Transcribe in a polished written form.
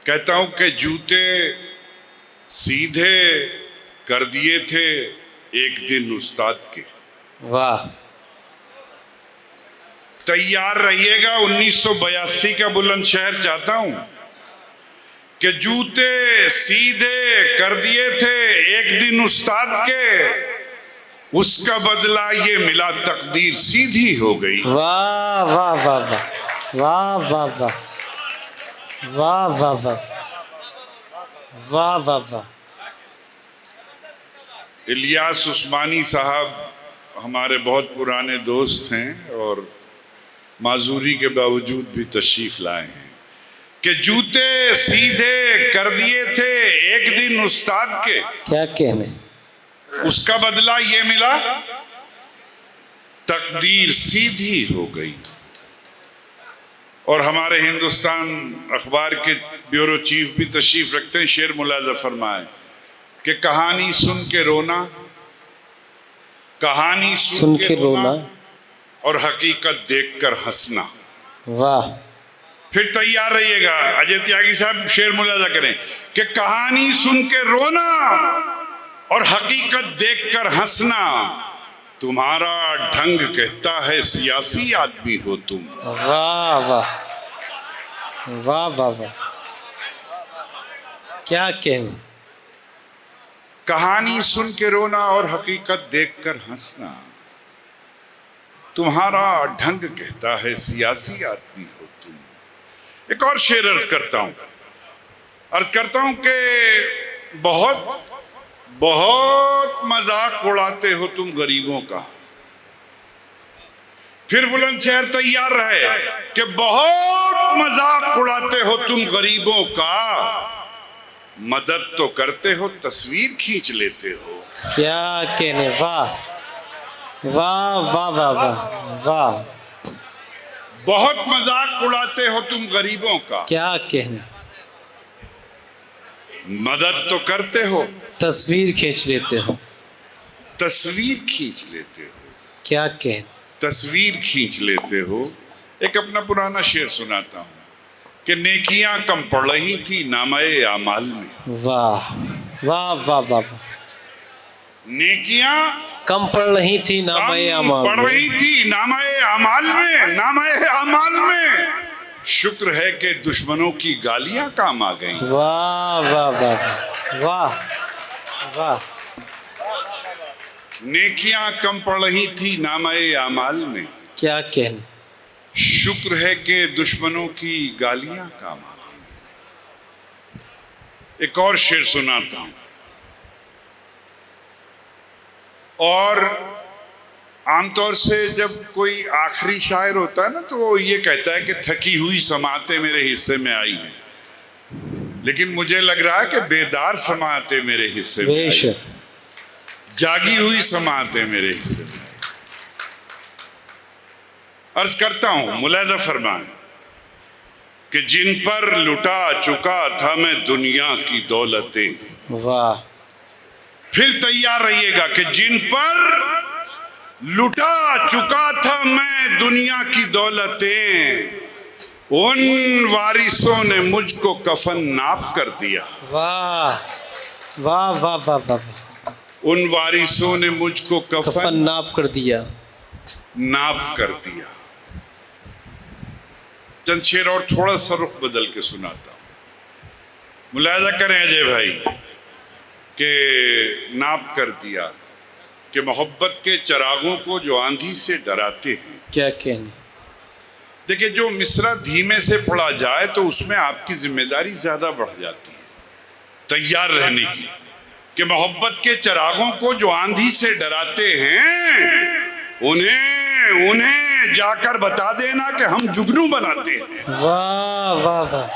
کہتا ہوں کہ جوتے سیدھے کر دیے تھے ایک دن استاد کے. واہ. تیار رہیے گا. 1982 کا بلند شہر چاہتا ہوں کہ جوتے سیدھے کر دیے تھے ایک دن استاد کے، اس کا بدلہ یہ ملا تقدیر سیدھی ہو گئی. واہ واہ واہ واہ واہ واہ واہ واہ واہ واہ واہ واہ. الیاس عثمانی صاحب ہمارے بہت پرانے دوست ہیں اور معذوری کے باوجود بھی تشریف لائے ہیں کہ جوتے سیدھے کر دیے تھے ایک دن استاد کے، کیا کہنے. اس کا بدلہ یہ ملا تقدیر سیدھی ہو گئی. اور ہمارے ہندوستان اخبار کے بیورو چیف بھی تشریف رکھتے ہیں. شعر ملاحظہ فرمائے کہ کہانی سن کے رونا، کہانی سن کے رونا اور حقیقت دیکھ کر ہنسنا. واہ. پھر تیار رہیے گا. اجے تیاگی صاحب شعر ملاحظہ کریں کہ کہانی سن کے رونا اور حقیقت دیکھ کر ہنسنا، تمہارا ڈھنگ کہتا ہے سیاسی آدمی ہو تم. واہ واہ واہ واہ واہ. کیا کہنے. کہانی سن کے رونا اور حقیقت دیکھ کر ہنسنا، تمہارا ڈھنگ کہتا ہے سیاسی آدمی ہو تم. ایک اور شعر عرض کرتا ہوں کہ بہت بہت مذاق اڑاتے ہو تم غریبوں کا. پھر بلند شہر تیار رہے کہ بہت مذاق اڑاتے ہو تم غریبوں کا، مدد تو کرتے ہو تصویر کھینچ لیتے ہو. کیا کہنے. واہ واہ واہ واہ واہ واہ. بہت مذاق اڑاتے ہو تم غریبوں کا، کیا کہنے. مدد تو کرتے ہو تصویر کھینچ لیتے ہو. تصویر کھینچ لیتے ہو. کیا کہنے. تصویر کھینچ لیتے ہو. ایک اپنا پرانا شعر سناتا ہوں کہ نیکیاں کم پڑ رہی تھی نامہ اعمال میں. واہ واہ واہ واہ. نیکیاں کم پڑ رہی تھی نامہ اعمال پڑھ رہی تھی نامہ اعمال میں. نامہ اعمال میں شکر ہے کہ دشمنوں کی گالیاں کام آ گئیں. واہ واہ واہ واہ واہ. نیکیاں کم پڑ رہی تھی نامہ اعمال میں، کیا کہنے. شکر ہے کہ دشمنوں کی گالیاں کام آ گئیں. ایک اور شعر سناتا ہوں. اور عام طور سے جب کوئی آخری شاعر ہوتا ہے نا تو وہ یہ کہتا ہے کہ تھکی ہوئی سماعتیں میرے حصے میں آئی ہیں، لیکن مجھے لگ رہا ہے کہ بیدار سماعتیں میرے حصے میں آئی ہیں، جاگی ہوئی سماعتیں میرے حصے میں. عرض کرتا ہوں ملاحظہ فرمائیں کہ جن پر لٹا چکا تھا میں دنیا کی دولتیں. واہ. پھر تیار رہیے گا کہ جن پر لٹا چکا تھا میں دنیا کی دولتیں، ان وارثوں نے مجھ کو کفن ناپ کر دیا. واہ واہ واہ واہ واہ. ان وارثوں نے مجھ کو کفن ناپ کر دیا. ناپ کر دیا. چند شعر اور تھوڑا سا رخ بدل کے سناتا ہوں. ملاحظہ کریں اجے بھائی کہ ناپ کر دیا کہ محبت کے چراغوں کو جو آندھی سے ڈراتے ہیں. کیا کہنے. دیکھیں جو مصرع دھیمے سے پڑھا جائے تو اس میں آپ کی ذمہ داری زیادہ بڑھ جاتی ہے تیار رہنے کی کہ محبت کے چراغوں کو جو آندھی سے ڈراتے ہیں انہیں جا کر بتا دینا کہ ہم جگنو بناتے ہیں. واہ واہ واہ